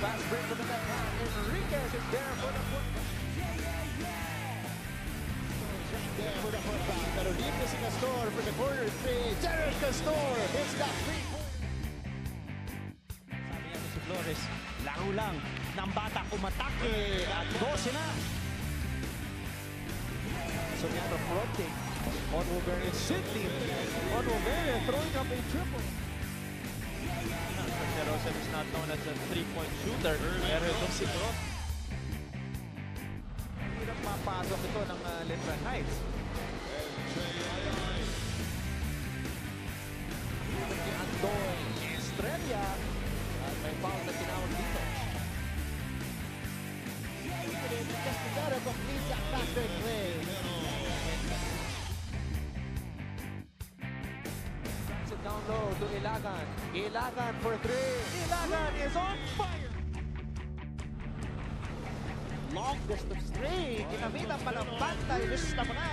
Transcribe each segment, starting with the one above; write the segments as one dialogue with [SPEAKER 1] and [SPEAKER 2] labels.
[SPEAKER 1] Fast break from the left hand. Enriquez is there for the football. There for the football. Pero libre si Castor for the corner 3. Jared Castor hits that 3-point.
[SPEAKER 2] Sabi niya si Flores, laro lang ng bata umatake at 12 na.
[SPEAKER 1] Soriano fronting. Onwovere and Sidney. Onwovere throwing up a triple.
[SPEAKER 2] Joseph is not known as a three-point shooter. Pero itong si Crot.
[SPEAKER 1] Hirap mapasok ito ng Letran Knights. Si Andoy Estrella. At may foul na tinawag dito. Castigara completes that backward play. Down low to Ilagan. Ilagan for 3. Ilagan is on fire. Long distance 3. Ginamitan pa ng pantay. Lista mo na.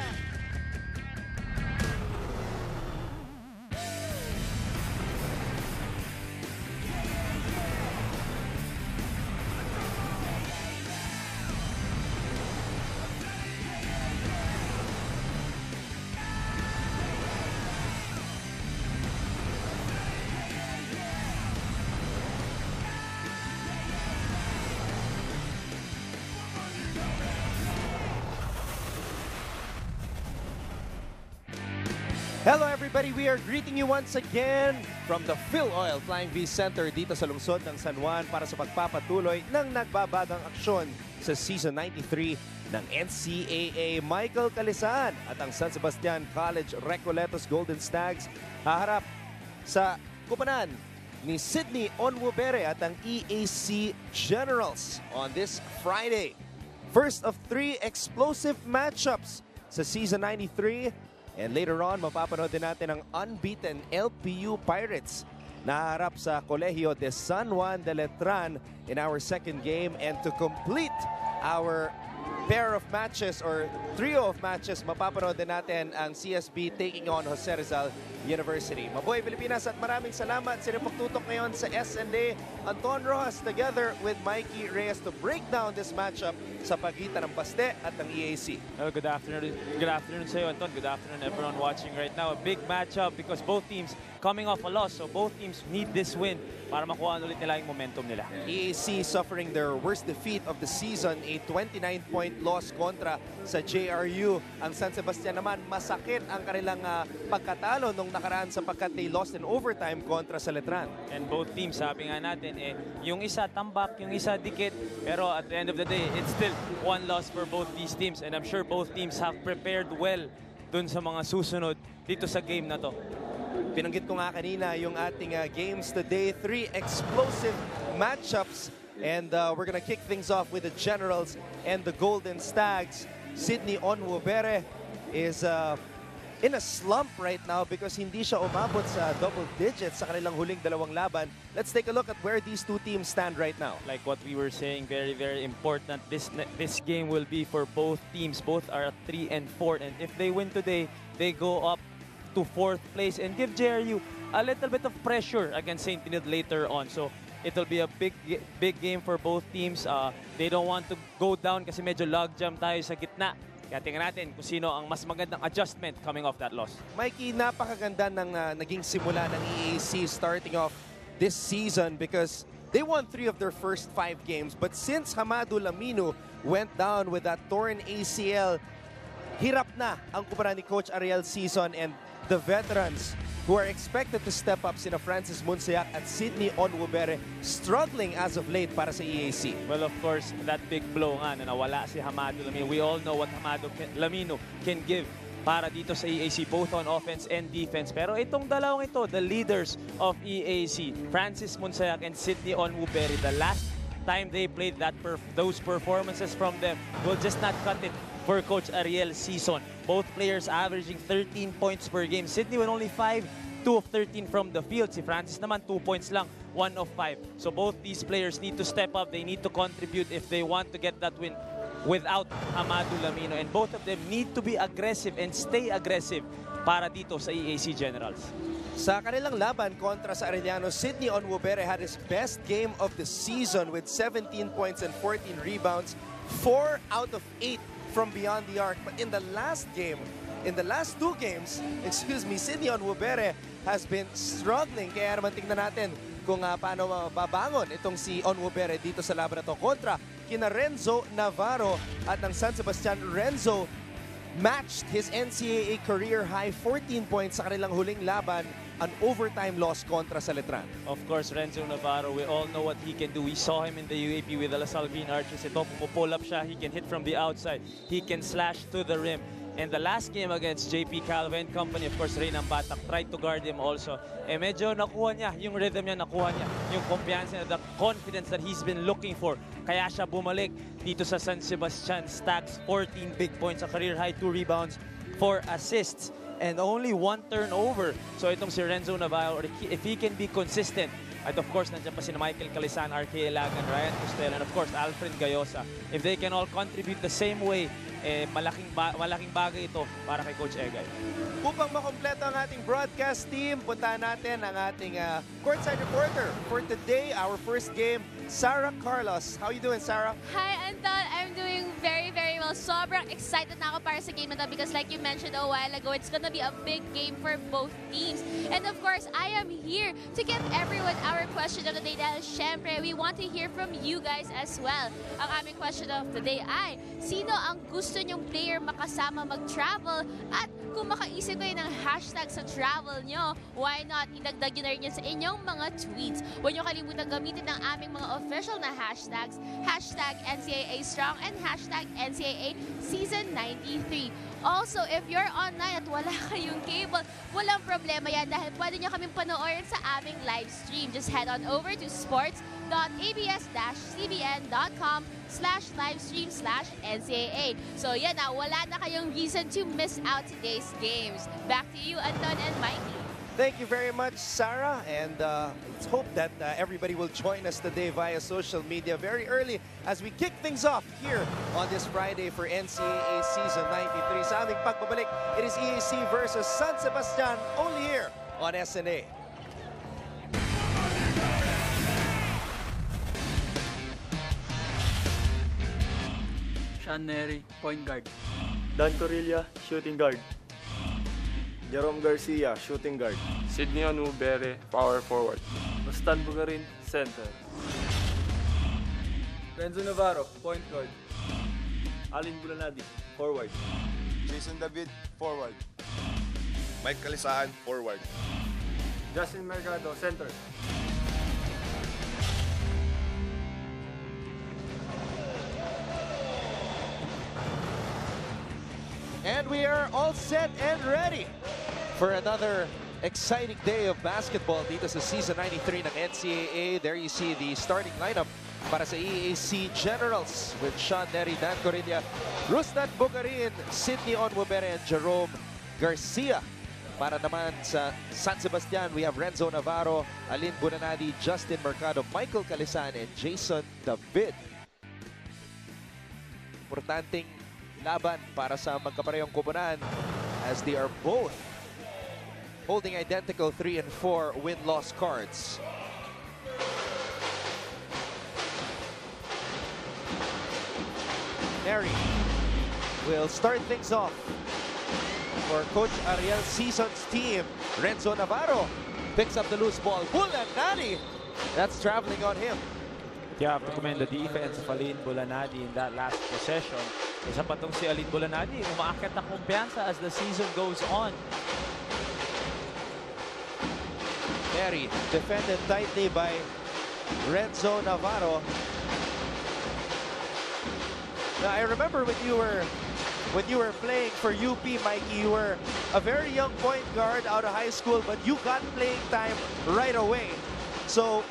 [SPEAKER 1] Hello everybody, we are greeting you once again from the Phil Oil Flying V Center dito sa lungsod ng San Juan para sa pagpapatuloy ng nagbabagang aksyon sa Season 93 ng NCAA. Michael Calisan at ang San Sebastian College-Recoletos Golden Stags haharap sa kupanan ni Sidney Onwovere at ang EAC Generals on this Friday. First of 3 explosive matchups sa Season 93. And later on, mapapanood din natin ang unbeaten LPU Pirates na harap sa Colegio de San Juan de Letran in our second game. And to complete our pair of matches or trio of matches, mapapanood din natin ang CSB taking on Jose Rizal University. Mabuhay Pilipinas at maraming salamat sa inyong pagtutok ngayon sa SND. Anton Rojas together with Mikey Reyes to break down this matchup sa pagitan ng Baste at ng EAC.
[SPEAKER 2] Hello, good afternoon. Good afternoon sa iyo, Anton. Good afternoon everyone watching right now. A big matchup because both teams coming off a loss. So both teams need this win para makuha ulit nila yung momentum nila.
[SPEAKER 1] EAC suffering their worst defeat of the season, a 29-point loss kontra sa JRU. Ang San Sebastian naman, masakit ang kanilang pagkatalo nung nakaraan sapagkat they lost in overtime kontra sa Letran.
[SPEAKER 2] And both teams, sabi nga natin, yung isa tambak, yung isa dikit. Pero at the end of the day, it's still one loss for both these teams. And I'm sure both teams have prepared well dun sa mga susunod dito sa game na to.
[SPEAKER 1] Pinanggit ko nga kanina yung ating games today. 3 explosive matchups. And we're gonna kick things off with the Generals and the Golden Stags. Sidney Onwovere is in a slump right now because hindi siya umabot sa double digits sa kanilang huling dalawang laban. Let's take a look at where these two teams stand right now.
[SPEAKER 2] Like what we were saying, very, very important. This game will be for both teams. Both are at 3 and 4. And if they win today, they go up to 4th place and give JRU a little bit of pressure against St. Benilde later on. So it'll be a big game for both teams. They don't want to go down kasi medyo logjam tayo sa gitna. Kaya tingnan natin kung sino ang mas magandang adjustment coming off that loss.
[SPEAKER 1] Mikey, napakaganda ng naging simula ng EAC starting off this season because they won 3 of their first 5 games. But since Hamado Lamino went down with that torn ACL, hirap na ang kumpara ni Coach Ariel season, and the veterans who are expected to step up sina Francis Munsayak at Sidney Onwovere struggling as of late para sa EAC.
[SPEAKER 2] Well, of course, that big blow nga na nawala si Hamado Lamino. We all know what Hamado Lamino can give para dito sa EAC, both on offense and defense. Pero itong dalawang ito, the leaders of EAC, Francis Munsayak and Sidney Onwovere, the last time they played those performances from them will just not cut it for Coach Ariel's season. Both players averaging 13 points per game. Sidney with only 5, 2 of 13 from the field. Si Francis naman 2 points lang, 1 of 5. So both these players need to step up. They need to contribute if they want to get that win without Hamado Lamino. And both of them need to be aggressive and stay aggressive para dito sa EAC Generals.
[SPEAKER 1] Sa kanilang laban kontra sa Arellano, Sydney Onwubere had his best game of the season with 17 points and 14 rebounds, 4 out of 8 from beyond the arc. But in the last game, in the last 2 games, Sydney Onwubere has been struggling. Kaya naman tingnan natin kung paano mababangon itong si Onwubere dito sa laban na to kontra kina Renzo Navarro at ng San Sebastian. Renzo matched his NCAA career high 14 points sa kanilang huling laban, an overtime loss kontra sa Letran.
[SPEAKER 2] Of course, Renzo Navarro, we all know what he can do. We saw him in the UAP with the LaSalle Green Archers. Ito, pull up siya. He can hit from the outside. He can slash to the rim. And the last game against JP Calvin Company, of course, Reynang Batak tried to guard him also. Medyo nakuha niya, yung rhythm niya nakuha niya, yung kumpiyansa, the confidence that he's been looking for. Kaya siya bumalik dito sa San Sebastian, stacks 14 big points, a career high, 2 rebounds, 4 assists, and only 1 turnover. So itong si Renzo Navarro, if he can be consistent, at of course, nandiyan pa si Michael Calisan, RK Elagan, Ryan Costel, and of course, Alfred Gayosa. If they can all contribute the same way, malaking bagay ito para kay Coach Egay.
[SPEAKER 1] Upang makompleto ang ating broadcast team, puntahan natin ang ating courtside reporter for today, our first game, Sarah Carlos. How you doing, Sarah?
[SPEAKER 3] Hi, Anton. I'm doing very, very well. Sobrang excited na ako para sa game na to because like you mentioned a while ago, it's gonna be a big game for both teams. And of course, I am here to give everyone our question of the day dahil syempre, we want to hear from you guys as well. Ang aming question of the day ay, sino ang gusto nyong player makasama mag-travel? At kung makaisip kayo ng hashtag sa travel nyo, why not idagdag nyo na rin yun sa inyong mga tweets. Huwag nyo kalimutan gamitin ng aming mga official na hashtags, hashtag NCAA Strong and hashtag NCAA Season 93. Also, if you're online at wala kayong cable, walang problema yan dahil pwede nyo kaming panoorin sa aming live stream. Just head on over to sports.abs-cbn.com/livestream/NCAA. So yan na, wala na kayong reason to miss out today's games. Back to you, Anton and Mikey.
[SPEAKER 1] Thank you very much, Sarah, and let's hope that everybody will join us today via social media very early as we kick things off here on this Friday for NCAA Season 93. Sa aming pagbabalik, it is EAC versus San Sebastian, only here on SNA.
[SPEAKER 4] Sean Neri, point guard.
[SPEAKER 5] Dan Corilla, shooting guard.
[SPEAKER 6] Jerome Garcia, shooting guard.
[SPEAKER 5] Sydney Onwubere, power forward.
[SPEAKER 4] Rustan Bugarin, center.
[SPEAKER 5] Renzo Navarro, point guard. Alin Bulanadi, forward.
[SPEAKER 6] Jason David, forward. Mike Calisaan, forward.
[SPEAKER 5] Justin Mercado, center.
[SPEAKER 1] And we are all set and ready for another exciting day of basketball dito sa Season 93 ng NCAA. There you see the starting lineup para sa EAC Generals with Sean Neri, Dan Corilla, Rustan Bugarin, Sydney Onwubere, and Jerome Garcia. Para naman sa San Sebastian, we have Renzo Navarro, Alin Bunanadi, Justin Mercado, Michael Calisan, and Jason David. Importanteng laban para sa magkaparehong koponan as they are both holding identical 3 and 4 win-loss cards. Neri will start things off for Coach Ariel Season's team. Renzo Navarro picks up the loose ball. Bulanadi, that's traveling on him.
[SPEAKER 2] You have to commend the defense of Alin Bulanadi in that last possession. Isa pa tong si Alin Bulanadi, umaakit na kumpiyansa as the season goes on.
[SPEAKER 1] Neri defended tightly by Renzo Navarro. Now, I remember when you were playing for UP, Mikey, you were a very young point guard out of high school, but you got playing time right away. So,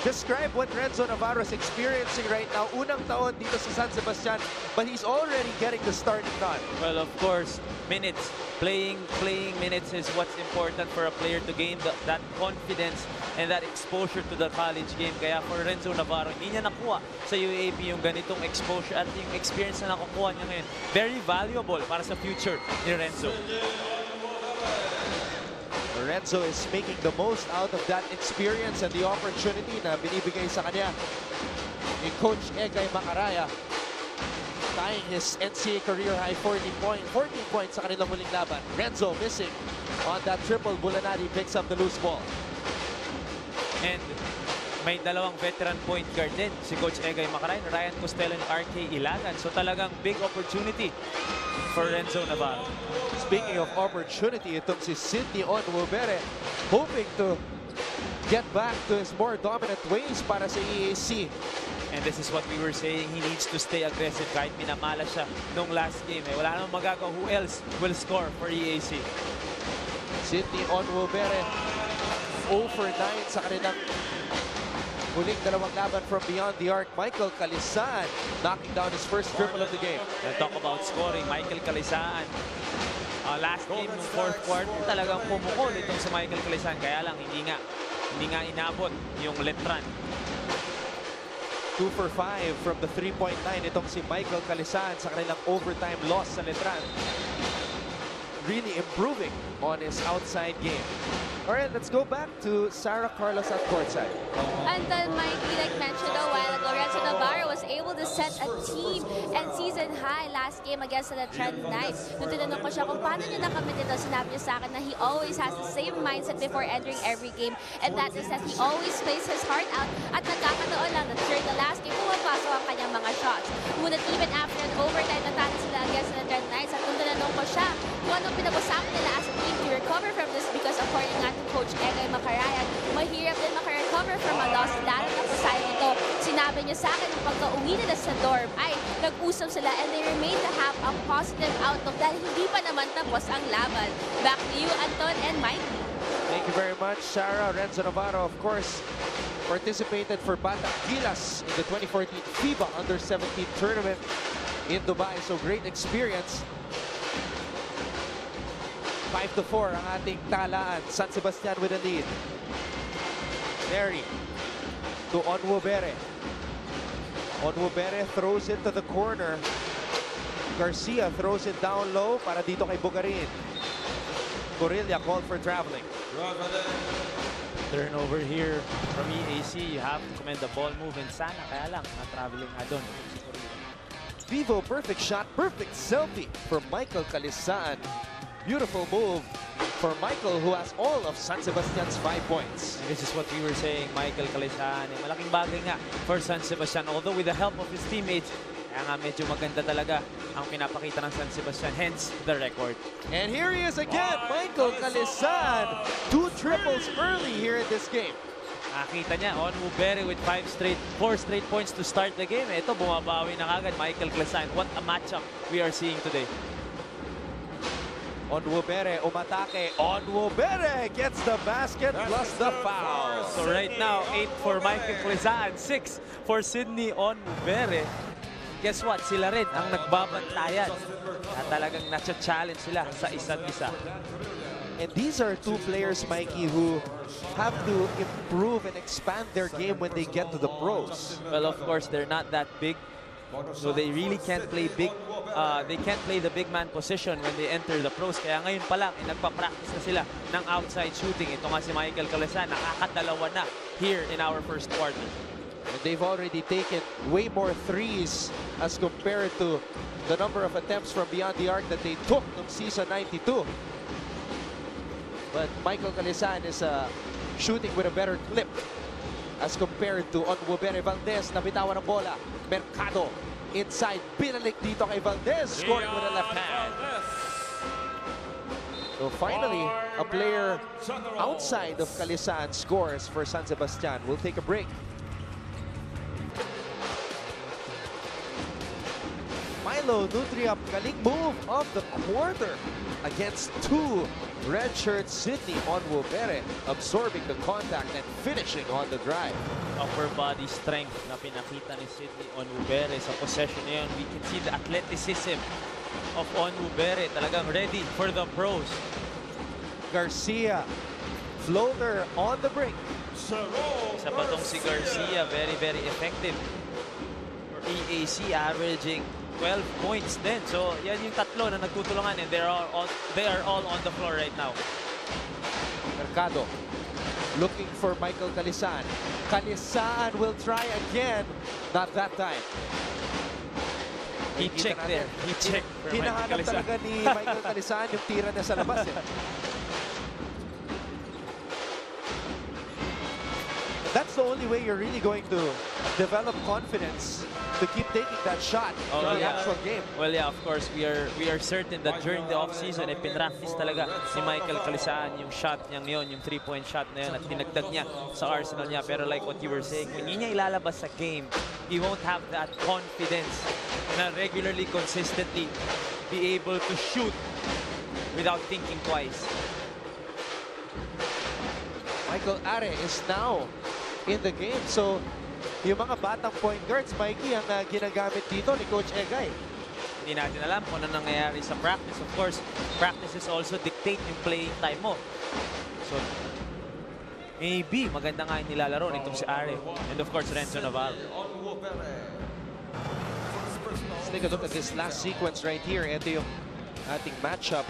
[SPEAKER 1] describe what Renzo Navarro is experiencing right now. Unang taon dito sa San Sebastian, but he's already getting the starting nod.
[SPEAKER 2] Well, of course, minutes. Playing minutes is what's important for a player to gain that confidence and that exposure to the college game. Kaya for Renzo Navarro, hindi niya nakuha sa UAP yung ganitong exposure at yung experience na nakukuha niya ngayon. Very valuable para sa future ni Renzo.
[SPEAKER 1] Renzo is making the most out of that experience and the opportunity na binibigay sa kanya ni Coach Egay Macaraya. Tying his NCAA career high 14 points sa kanilang huling laban. Renzo missing on that triple. Bulanadi picks up the loose ball.
[SPEAKER 2] And may dalawang veteran point guard din si Coach Egay Macaray, Ryan Costello and RK Ilagan. So talagang big opportunity for Renzo Navarro.
[SPEAKER 1] Speaking of opportunity, itong si Sidney Onwubere hoping to get back to his more dominant ways para sa EAC.
[SPEAKER 2] And this is what we were saying, he needs to stay aggressive kahit minamala siya nung last game. Wala namang magagawa. Who else will score for EAC?
[SPEAKER 1] Sidney Onwubere 0 for 9 sa kanilang huling dalawang laban from beyond the arc. Michael Calisan knocking down his first triple of the game.
[SPEAKER 2] And talk about scoring, Michael Calisaan. Last game ng fourth quarter, talagang pumukol itong si Michael Calisaan. Kaya lang, hindi nga inabot yung letran.
[SPEAKER 1] 2 for 5 from the 3-point line itong si Michael Calisan sa kanilang overtime loss sa letran. Really improving on his outside game. All right, let's go back to Sarah Carlos at courtside.
[SPEAKER 3] And then, Mikey, like mentioned a while ago, Renzo Navarro was able to set a team and season high last game against the Trend Knights. Nung tinanong ko siya kung paano niya nakamit ito, sinabi niya sa akin na he always has the same mindset before entering every game. And that is that he always plays his heart out. At nagkakataon lang that during the last game, pumapasok ang kanyang mga shots. Ngunit even after an overtime, natalo sila against the Trend Knights. At nung tinanong ko siya kung anong pinagusapan nila as a team to recover from this, because according nga to Coach Egay Macarayan, mahirap din makarecover from a loss, lalo na sa side nito. Sinabi niya sa akin, nung pagka-uwi nila sa dorm, ay nag-usap sila and they remain to have a positive outlook dahil hindi pa naman tapos ang laban. Back to you, Anton and Mikey.
[SPEAKER 1] Thank you very much, Sarah. Renzo Navarro, of course, participated for Batang Gilas in the 2014 FIBA Under-17 tournament in Dubai. So great experience. 5-4 ang ating talaan. San Sebastian with a lead. Neri to Onwubere. Onwubere throws it to the corner. Garcia throws it down low para dito kay Bugarin. Corilla called for traveling.
[SPEAKER 2] Turnover here from EAC. You have to commend the ball movement. Sana kaya lang na-traveling nga doon.
[SPEAKER 1] Vivo, perfect shot, perfect selfie from Michael Calisaan. Beautiful move for Michael, who has all of San Sebastian's 5 points.
[SPEAKER 2] This is what we were saying, Michael Calisaan. Malaking bagay nga for San Sebastian. Although with the help of his teammates, kaya nga medyo maganda talaga ang pinapakita ng San Sebastian. Hence, the record.
[SPEAKER 1] And here he is again, Michael Calisaan. 2 triples early here in this game.
[SPEAKER 2] Nakita niya, Onwubere with 4 straight points to start the game. Ito, bumabawi na kagad Michael Calisaan. What a matchup we are seeing today.
[SPEAKER 1] Onwubere umatake. Onwubere gets the basket plus the foul.
[SPEAKER 2] So right now, 8 for Michael Calisaan, 6 for Sidney Onwubere. Guess what? Sila rin ang nagbabantayan. At talagang na-challenge sila sa isa't isa.
[SPEAKER 1] And these are two players, Mikey, who have to improve and expand their game when they get to the pros.
[SPEAKER 2] Well, of course, they're not that big. So they really can't play big. They can't play the big man position when they enter the pros. Kaya ngayon pa lang, nagpa-practice na sila ng outside shooting. Ito nga si Michael Calisaan, nakakadalawa na here in our first quarter.
[SPEAKER 1] And they've already taken way more threes as compared to the number of attempts from beyond the arc that they took in season 92. But Michael Calisaan is shooting with a better clip as compared to Onwubere. Valdez, nabitawan ng bola. Mercado inside, binalik dito kay Valdez, scoring with a left hand. So finally, a player outside of Calisaan scores for San Sebastian. We'll take a break. Milo Nutriap, galing move of the quarter against 2 redshirt Sidney Onwubere, absorbing the contact and finishing on the drive.
[SPEAKER 2] Upper body strength na pinakita ni Sidney Onwubere sa possession na yun. We can see the athleticism of Onwubere, talagang ready for the pros.
[SPEAKER 1] Garcia, floater on the brink.
[SPEAKER 2] Isa pa tong si Garcia, very, very effective. For EAC, averaging 12 points din. So, yan yung tatlo na nagtutulungan and they are all on the floor right now.
[SPEAKER 1] Mercado looking for Michael Calisan. Calisan will try again. Not that time.
[SPEAKER 2] He checked there. He checked for Michael
[SPEAKER 1] Hinahanap
[SPEAKER 2] Calisan.
[SPEAKER 1] talaga ni Michael Calisan yung tira niya sa labas. That's the only way you're really going to develop confidence to keep taking that shot in the actual game.
[SPEAKER 2] Well, yeah, of course, we are certain that during the off-season, pinractice talaga ni Michael Calisan yung shot niyang yun, yung 3-point shot na yun at pinagdag niya sa arsenal niya. Pero like what you were saying, kung yun niya ilalabas sa game, he won't have that confidence na regularly, consistently be able to shoot without thinking twice.
[SPEAKER 1] Michael Are is now in the game. So, yung mga batang point guards, Mikey, ang ginagamit dito ni Coach Egay.
[SPEAKER 2] Hindi natin alam kung ano nangyayari sa practice. Of course, practices also dictate yung playing time mo. So, maybe maganda nga yung nilalaro nitong si Are. And of course, Renzo Navarro.
[SPEAKER 1] Let's take a look at this last sequence right here. Ito yung ating matchup.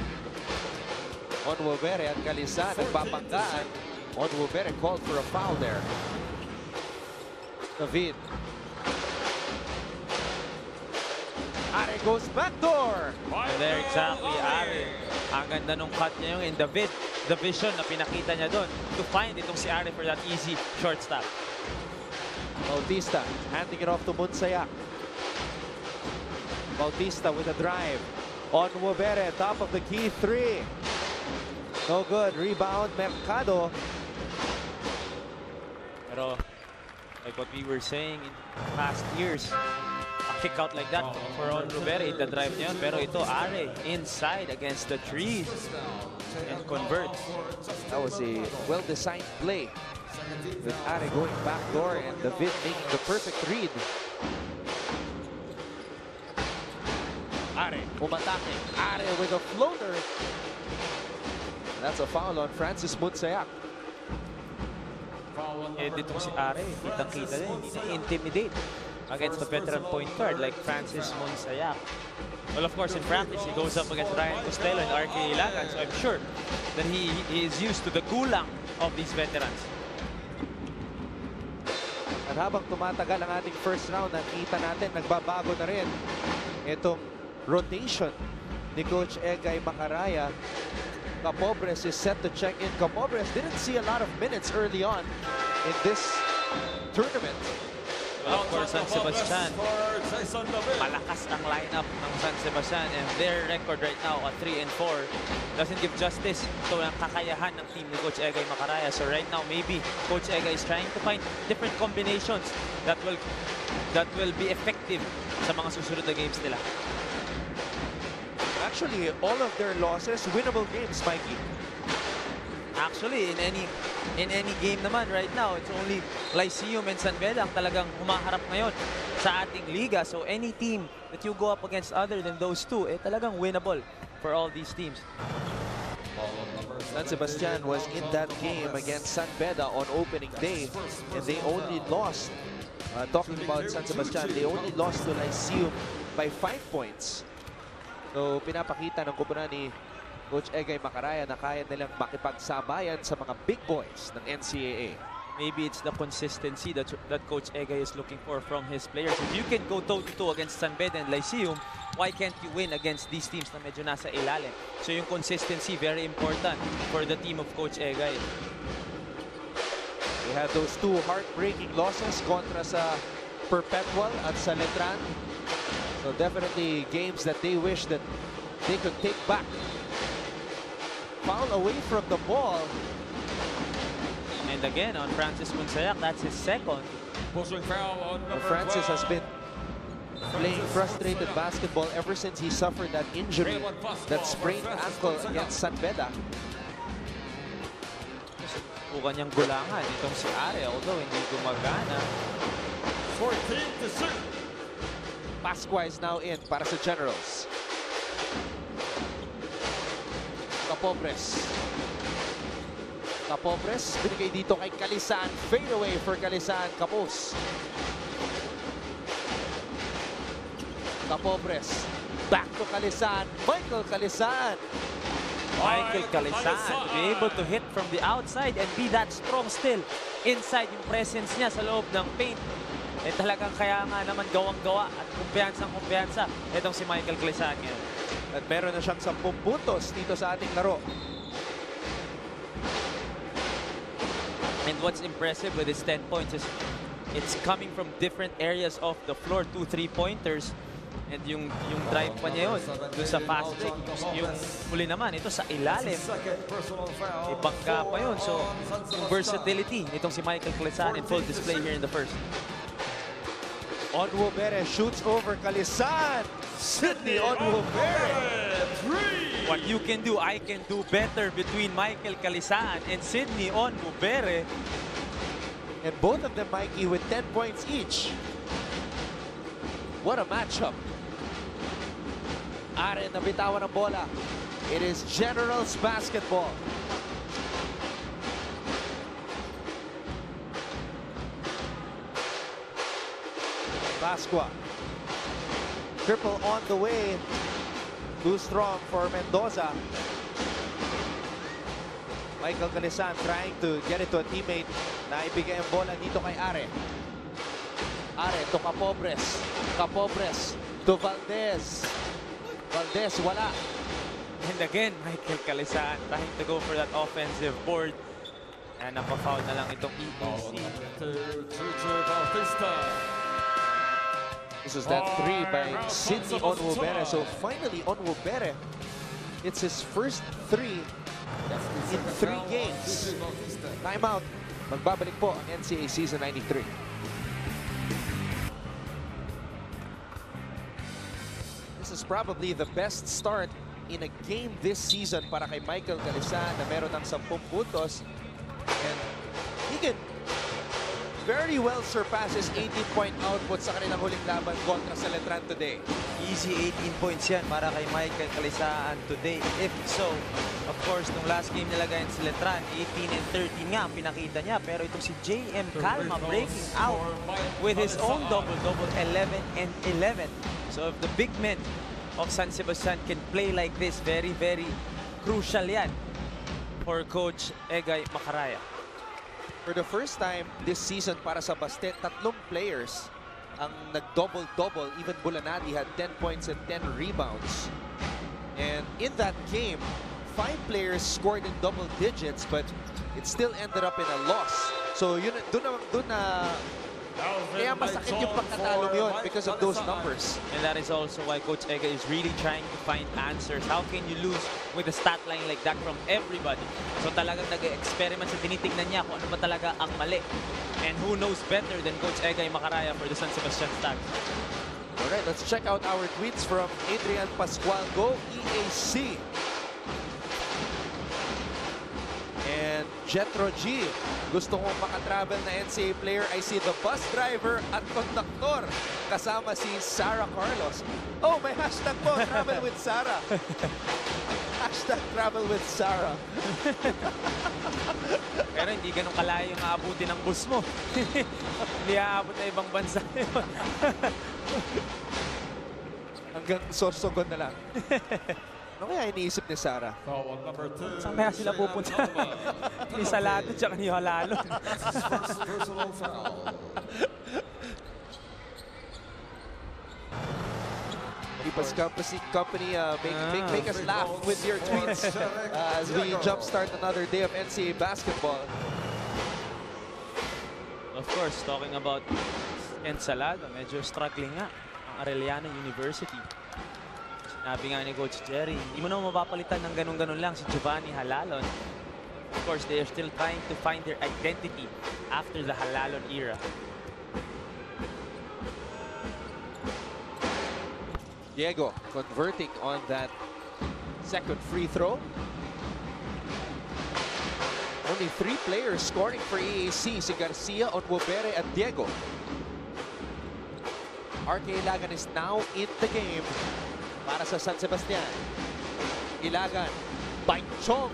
[SPEAKER 1] Onwovere at Calisan. Nagpapanggaan. Onwovere called for a foul there. David. Are goes backdoor.
[SPEAKER 2] And there, exactly, Are. Ang ganda nung cut niya yung in the vision na pinakita niya doon to find itong si Are for that easy short stop.
[SPEAKER 1] Bautista handing it off to Munsayak. Bautista with a drive. Onwovere, top of the key, 3. No good. Rebound, Mercado.
[SPEAKER 2] Pero like what we were saying in past years, a kick out like that for Onwovere, the drive niya yun. Pero ito, Are inside against the trees and converts.
[SPEAKER 1] That was a well-designed play with Are going backdoor and David making the perfect read. Are umatake. Are with a floater. That's a foul on Francis Munsayak.
[SPEAKER 2] Eh, dito si Are, kitang-kita din, hindi na-intimidate against the veteran point guard like Francis Munsayak. Well, of course, in practice, he goes up against Ryan Costello and RK Ilagan, so I'm sure that he is used to the gulang of these veterans.
[SPEAKER 1] At habang tumatagal ang ating first round, nakita natin, nagbabago na rin itong rotation ni Coach Egay Macaraya. Capobres is set to check in. Capobres didn't see a lot of minutes early on in this tournament.
[SPEAKER 2] Well, of course, San Sebastian, malakas ang lineup ng San Sebastian, and their record right now at 3-4 doesn't give justice to ang kakayahan ng team ni Coach Egay Macaraya. So right now, maybe Coach Egay is trying to find different combinations that will be effective sa mga susunod na games nila.
[SPEAKER 1] Actually, all of their losses, winnable games, Mikey.
[SPEAKER 2] Actually, in any game naman right now, it's only Lyceum and San Beda ang talagang humaharap ngayon sa ating liga. So any team that you go up against other than those two, talagang winnable for all these teams.
[SPEAKER 1] San Sebastian was in that game against San Beda on opening day, and they only lost, talking about San Sebastian, they only lost to Lyceum by 5 points. So, pinapakita ng kupunan ni Coach Egay Macaraya na kaya nilang makipagsabayan sa mga big boys ng NCAA.
[SPEAKER 2] Maybe it's the consistency that Coach Egay is looking for from his players. If you can go toe-to-toe against San Beda and Lyceum, why can't you win against these teams na medyo nasa ilalim? So yung consistency, very important for the team of Coach Egay.
[SPEAKER 1] We had those 2 heartbreaking losses kontra sa Perpetual at sa Letran. So definitely games that they wish that they could take back. Foul away from the ball.
[SPEAKER 2] And again, on Francis Munsayak, that's his second.
[SPEAKER 1] Francis has been playing frustrated basketball ever since he suffered that injury, that sprained ankle against San Beda.
[SPEAKER 2] Bukan niyang gulangan itong si Are, although hindi gumagana.
[SPEAKER 1] 14-6. Pasqua is now in para sa Generals. Capobres. Capobres, binigay dito kay Calisan. Fade away for Calisan. Capos. Capobres. Back to Calisan. Michael Calisan.
[SPEAKER 2] Michael Calisan to be able to hit from the outside and be that strong still inside yung presence niya sa loob ng paint. Eh talagang kaya nga naman gawang-gawa at kumpiyansa itong si Michael Calisan ngayon.
[SPEAKER 1] At meron na siyang 10 puntos dito sa ating laro.
[SPEAKER 2] And what's impressive with his 10 points is it's coming from different areas of the floor, 2 3-pointers. And yung drive pa niya yun, dun sa fast break. Yung huli naman, ito sa ilalim. Ibangga pa yun. So, yung versatility nitong si Michael Calisan in full display here in the first.
[SPEAKER 1] Onwubere shoots over Calisan. Sydney Onwubere.
[SPEAKER 2] What you can do, I can do better between Michael Calisan and Sydney Onwubere.
[SPEAKER 1] And both of them, Mikey, with 10 points each. What a matchup. Are nabitawan ng bola. It is Generals basketball. Pascua. Triple on the way. Too strong for Mendoza. Michael Calisan trying to get it to a teammate. Naibigay ang bola dito kay Are. Are to Capobres. Capobres to Valdez. Valdez, wala.
[SPEAKER 2] And again, Michael Calisan trying to go for that offensive board. And napafoul na lang itong EAC.
[SPEAKER 1] This is that 3 by Sydney Onwubere. So finally, Onwubere, it's his first 3 in 3 games. Timeout. Magbabalik po ang NCAA Season 93. This is probably the best start in a game this season para kay Michael Calisan na meron ng 10 puntos. And he can very well surpass his 18-point output sa kanilang huling laban kontra sa Letran today.
[SPEAKER 2] Easy 18 points yan para kay Michael Calisan today. If so, of course, nung last game nilagay si Letran, 18 and 13 nga pinakita niya. Pero itong si JM Calma breaking out with his own double-double, 11 and 11. So if the big men of San Sebastian can play like this, very, very crucial yan for Coach Egay Macaraya.
[SPEAKER 1] For the first time this season para sa Bastet, 3 players ang nag-double-double. Even Bulanadi had 10 points and 10 rebounds. And in that game, 5 players scored in double digits, but it still ended up in a loss. So yun, dun na kaya masakit yung pagkatalong yun because of those numbers.
[SPEAKER 2] And that is also why Coach Ega is really trying to find answers. How can you lose with a stat line like that from everybody? So talagang nag-experiment sa tinitignan niya kung ano ba talaga ang mali. And who knows better than Coach Ega Macaraya for the San Sebastian stats.
[SPEAKER 1] Alright, let's check out our tweets from Adrian Pascual. Go EAC! And Jetro G, gusto kong makatravel na NCAA player. I see the bus driver at conductor. Kasama si Sarah Carlos. Oh, may hashtag po, travel with Sarah. Hashtag travel with Sarah.
[SPEAKER 2] Pero hindi ganun kalayo yung aabutin ng bus mo. Hindi aabot na ibang bansa.
[SPEAKER 1] Hanggang Sorsogon na lang. Ano kaya iniisip ni Sarah?
[SPEAKER 2] Saan kaya sila pupunta? Ni Salado tsaka ni Halalo.
[SPEAKER 1] Keep us company, make us laugh with your tweets as we jumpstart another day of NCAA basketball.
[SPEAKER 2] Of course, talking about Ensalada, medyo struggling nga ang Arellano University. Sinabi nga ni Coach Jerry, hindi mo naman mapapalitan ng ganun-ganun lang si Giovanni Halalon. Of course, they are still trying to find their identity after the Halalon era.
[SPEAKER 1] Diego converting on that second free throw. Only 3 players scoring for EAC, si Garcia, Onwubere, at Diego. RK Ilagan is now in the game para sa San Sebastian. Ilagan, Banchong,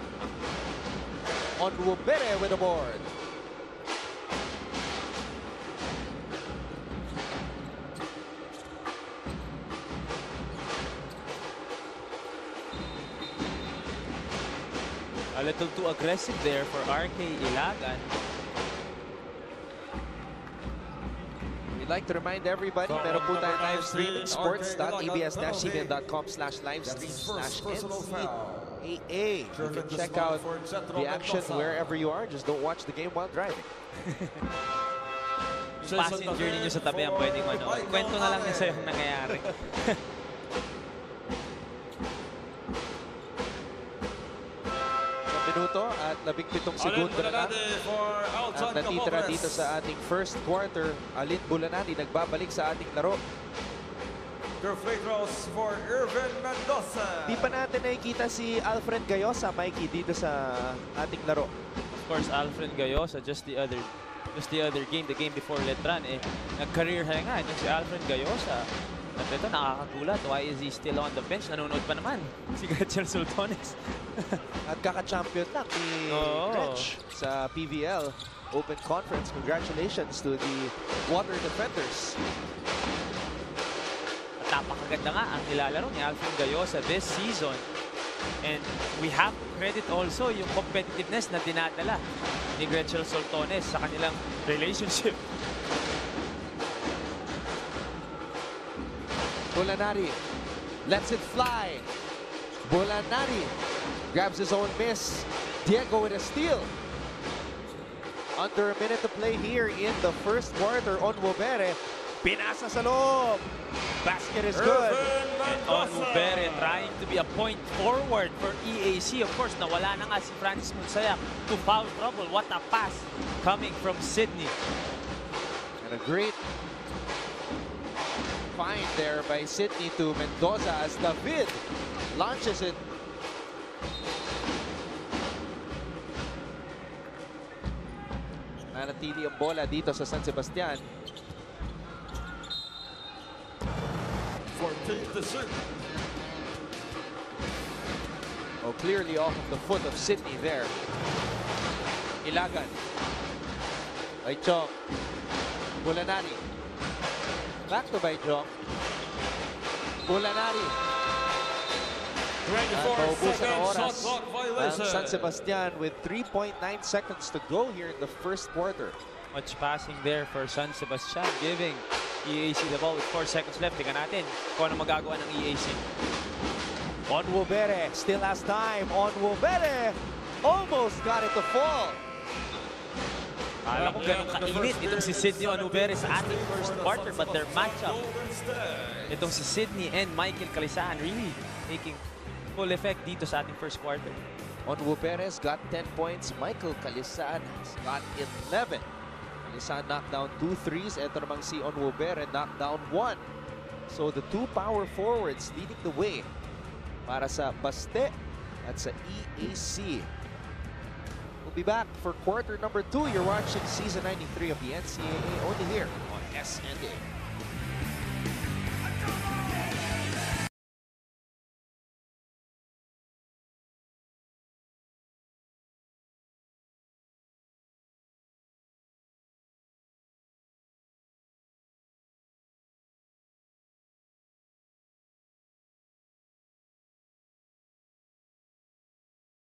[SPEAKER 1] Onwubere with a board.
[SPEAKER 2] A little too aggressive there for RK Ilagan.
[SPEAKER 1] We'd like to remind everybody, meron po tayong live streaming sports.abs-cbn.com/livestream/NCAA. You can check out the action wherever you are. Just don't watch the game while driving.
[SPEAKER 2] Passenger ninyo sa tabi ang pwedeng manood. Kwento na lang niya sa'yo ang nangyayari.
[SPEAKER 1] Minuto at 17 segundo na lang at natitira dito sa ating first quarter. Alin Bulanadi nagbabalik sa ating laro.
[SPEAKER 7] Free throws for Irvin Mendoza.
[SPEAKER 1] Di pa natin nakikita si Alfred Gayosa, Mikey, dito sa ating laro.
[SPEAKER 2] Of course, Alfred Gayosa, just the other game, the game before Letran, nag-career high nga itong si Alfred Gayosa. At ito, nakakagulat. Why is he still on the bench? Nanonood pa naman si Gretchen Sultones.
[SPEAKER 1] At kaka-champion lang ni Gretch sa PVL Open Conference. Congratulations to the Water Defenders.
[SPEAKER 2] At napakaganda nga ang nilalaro ni Alfred Gayosa this season. And we have to credit also yung competitiveness na dinadala ni Gretchen Sultones sa kanilang relationship.
[SPEAKER 1] Bulanadi lets it fly. Bulanadi grabs his own miss. Diego with a steal. Under a minute to play here in the first quarter. Onwubere, pinasa sa loob. Basket is good.
[SPEAKER 2] And Onwubere trying to be a point forward for EAC. Of course, nawala na nga si Francis Monsayak to foul trouble. What a pass coming from Sydney.
[SPEAKER 1] And a great find there by Sydney to Mendoza as David launches it. Nanatili ang bola dito sa San Sebastian.
[SPEAKER 7] 14-6.
[SPEAKER 1] Oh, clearly off of the foot of Sydney there. Ilagan. Baichong. Bulanadi. Back to Baichong. Bulanadi.
[SPEAKER 7] 24-second shot clock violation.
[SPEAKER 1] San Sebastian with 3.9 seconds to go here in the first quarter.
[SPEAKER 2] Much passing there for San Sebastian, giving EAC the ball with 4 seconds left. Tingnan natin kung ano magagawa ng EAC.
[SPEAKER 1] Onwubere still has time. Onwubere almost got it to fall.
[SPEAKER 2] Alam ko ganun kainit itong si Sydney Onwubere sa ating first quarter, but their matchup, itong si Sydney and Michael Calisaan really making full effect dito sa ating first quarter.
[SPEAKER 1] Onwubere's got 10 points. Michael Calisaan has got 11. Calisaan knocked down 2 threes. Ito namang si Onwubere knocked down 1. So the two power forwards leading the way para sa Baste at sa EAC. We'll be back for quarter number 2. You're watching season 93 of the NCAA only here on SNA.